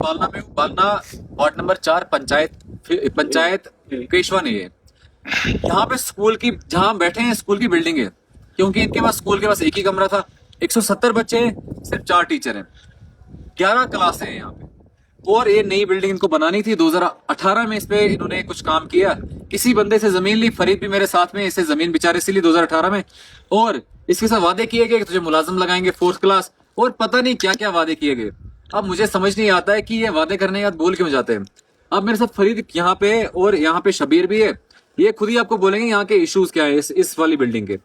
बालना में हूँ। बालना ward number 4 panchayat Peshwa नहीं है। यहाँ पे स्कूल की, जहाँ हम बैठे हैं स्कूल की बिल्डिंग है, क्योंकि इनके पास स्कूल के पास एक ही कमरा था। 170 बच्चे हैं, सिर्फ 4 टीचर हैं, 11 क्लासें हैं यहाँ पे। और ये नई बिल्डिंग इनको बनानी थी। 2018 में इस पे इन्होंने कुछ काम किया, किसी बंदे से जमीन ली, फरीद भी मेरे साथ में, इसे जमीन बेचारे से ली 2018 में। और इसके साथ वादे किए गए कि तुझे मुलाजिम लगाएंगे 4th क्लास, और पता नहीं क्या क्या वादे किए गए। अब मुझे समझ नहीं आता है कि ये वादे करने के बाद बोल क्यों जाते हैं। अब मेरे साथ फरीद यहाँ पे और यहाँ पे शबीर भी है, ये खुद ही आपको बोलेंगे यहाँ के इश्यूज क्या है इस वाली बिल्डिंग के।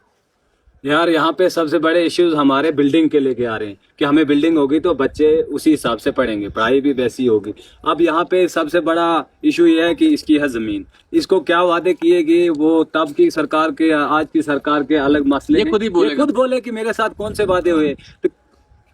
यार यहाँ पे सबसे बड़े इश्यूज हमारे बिल्डिंग के लेके आ रहे हैं कि हमें बिल्डिंग होगी तो बच्चे उसी हिसाब से पढ़ेंगे, पढ़ाई भी वैसी होगी। अब यहाँ पे सबसे बड़ा इशू ये है कि इसकी है जमीन, इसको क्या वादे किए गए वो तब की सरकार के आज की सरकार के अलग मसले। ये खुद ही बोले, खुद बोले कि मेरे साथ कौन से वादे हुए, तो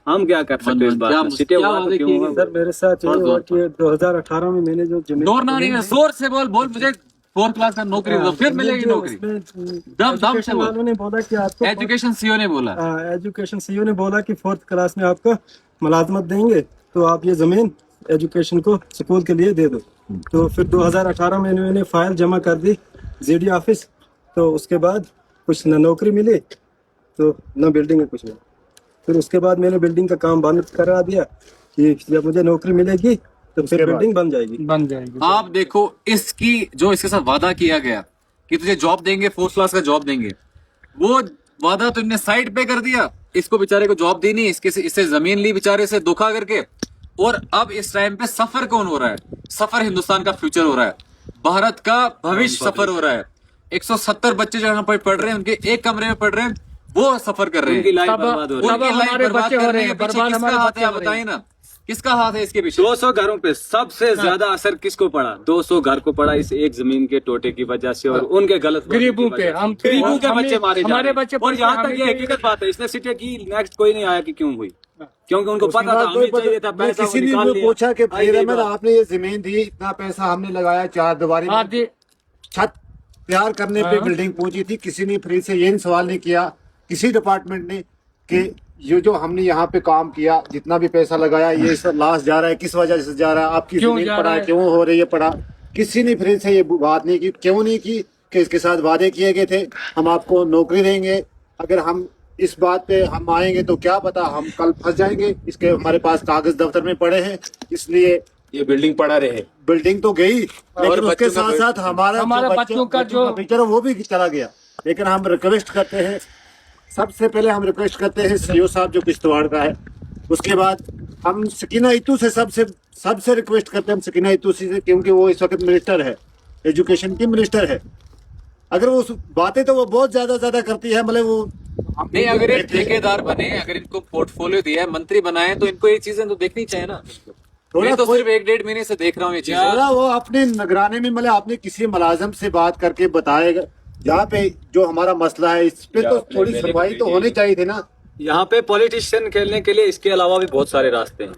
हम क्या कर सकते हैं इस बात में? सिटे हुआ तो क्यों हुआ? सर मेरे साथ ये हुआ कि 2018 में मैंने जो जमीन जोर से बोल मुझे 4th क्लास का नौकरी दो, फिर मिलेगी नौकरी। दम से बोल। ने बोला कि आपको एजुकेशन सीओ ने बोला, एजुकेशन सीईओ ने बोला कि 4th क्लास में आपको मुलाजमत देंगे, तो आप ये जमीन एजुकेशन को स्कूल के लिए दे दो। तो फिर 2018 में इन्होंने फाइल जमा कर दी जीडी ऑफिस। तो उसके बाद कुछ न नौकरी मिली तो न बिल्डिंग में कुछ मिला। फिर उसके बाद मैंने बिल्डिंग का काम बंद करा दिया कि जब मुझे नौकरी मिलेगी तो फिर बिल्डिंग बन जाएगी। आप देखो इसकी जो इसके साथ वादा किया गया कि तुझे जॉब देंगे, 4th क्लास का जॉब देंगे, वो वादा तो इन्हें साइड पे कर दिया। इसको बेचारे को जॉब दी नहीं, इससे जमीन ली बेचारे से धोखा करके। और अब इस टाइम पे सफर कौन हो रहा है? सफर हिंदुस्तान का फ्यूचर हो रहा है, भारत का भविष्य सफर हो रहा है। 170 बच्चे जो यहाँ पर पढ़ रहे हैं, उनके एक कमरे में पढ़ रहे हैं, वो सफर कर रहे हैं। उनकी लाइफ बर्बाद हो रही है। उनकी लाइफ बर्बाद कर रहे हैं। पीछे किसका हाथ है आप बताइए ना, किसका हाथ है इसके पीछे? 200 घरों पे सबसे ज्यादा असर किसको पड़ा? 200 घर को पड़ा इस एक जमीन के टोटे की वजह से और उनके गलत गरीबों पे। हम गरीबों के बच्चे मारे जा हमारे रहे हैं। बच्चे और यहाँ तक ये हकीकत बात है, इसने सिटी की नेक्स्ट कोई नहीं आया कि क्यों हुई, क्योंकि उनको पता था हमें चाहिए था पैसा। किसी ने वो पूछा कि आपने ये जमीन दी, इतना पैसा हमने लगाया, 4 दीवारी में छत तैयार करने पे बिल्डिंग पहुंची थी। किसी ने फ्री से ये सवाल नहीं किया, किसी डिपार्टमेंट ने, कि ये जो हमने यहाँ पे काम किया, जितना भी पैसा लगाया, ये सब लाश जा रहा है, किस वजह से जा रहा है, आपकी जमीन पड़ा है, क्यों हो रही है पड़ा। किसी ने फिर से ये बात नहीं की। क्यों नहीं की? कि इसके साथ वादे किए गए थे, हम आपको नौकरी देंगे, अगर हम इस बात पे हम आएंगे तो क्या पता हम कल फंस जाएंगे। इसके हमारे पास कागज दफ्तर में पड़े हैं, इसलिए ये बिल्डिंग पड़ा रहे। बिल्डिंग तो गई, लेकिन उसके साथ साथ हमारा बच्चों का जो फ्यूचर वो भी चला गया। लेकिन हम रिक्वेस्ट करते हैं, सबसे पहले हम रिक्वेस्ट करते हैं सीओ साहब जो किश्तवाड़ का है, उसके बाद हम सकीना इतू से सबसे रिक्वेस्ट करते हैं हम सकीना इतू से, क्योंकि वो इस वक्त मिनिस्टर है, एजुकेशन की मिनिस्टर है। अगर वो बातें तो वो बहुत ज्यादा करती है, मतलब वो नहीं, अगर ये ठेकेदार बने, अगर इनको पोर्टफोलियो दिया है, मंत्री बनाए, तो इनको ये चीजें तो देखनी चाहिए ना। मैं तो सिर्फ 1-1.5 महीने से देख रहा हूँ ये चीजें। वो अपने निगरानी में, मतलब आपने किसी मुलाजिम से बात करके बताएगा यहाँ पे जो हमारा मसला है, इस पे तो थोड़ी सुनवाई तो होनी चाहिए थी ना। यहाँ पे पॉलिटिशियन खेलने के लिए इसके अलावा भी बहुत सारे रास्ते हैं।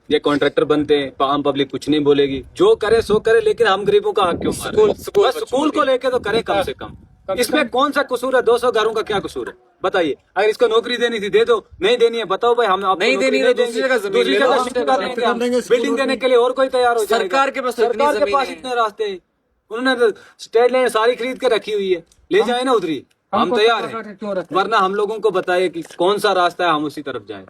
ये कॉन्ट्रैक्टर बनते हैं, आम पब्लिक कुछ नहीं बोलेगी, जो करे सो करे, लेकिन हम गरीबों का हक क्यों मार रहे हैं? स्कूल को लेके तो करे कम से कम। इसमें कौन सा कसूर है? 200 घरों का क्या कसूर है बताइए? अगर इसको नौकरी देनी थी दे दो, नहीं देनी है बताओ भाई, हम नहीं देनी है, दूसरी जगह जमीन ले लो। बिल्डिंग देने के लिए और कोई तैयार हो जाएगा। सरकार के पास इतने रास्ते हैं, उन्होंने स्टेट लाइन सारी खरीद के रखी हुई है, ले जाए ना उधरी, हम तैयार हैं। वरना हम लोगों को बताइए कि कौन सा रास्ता है, हम उसी तरफ जाएं।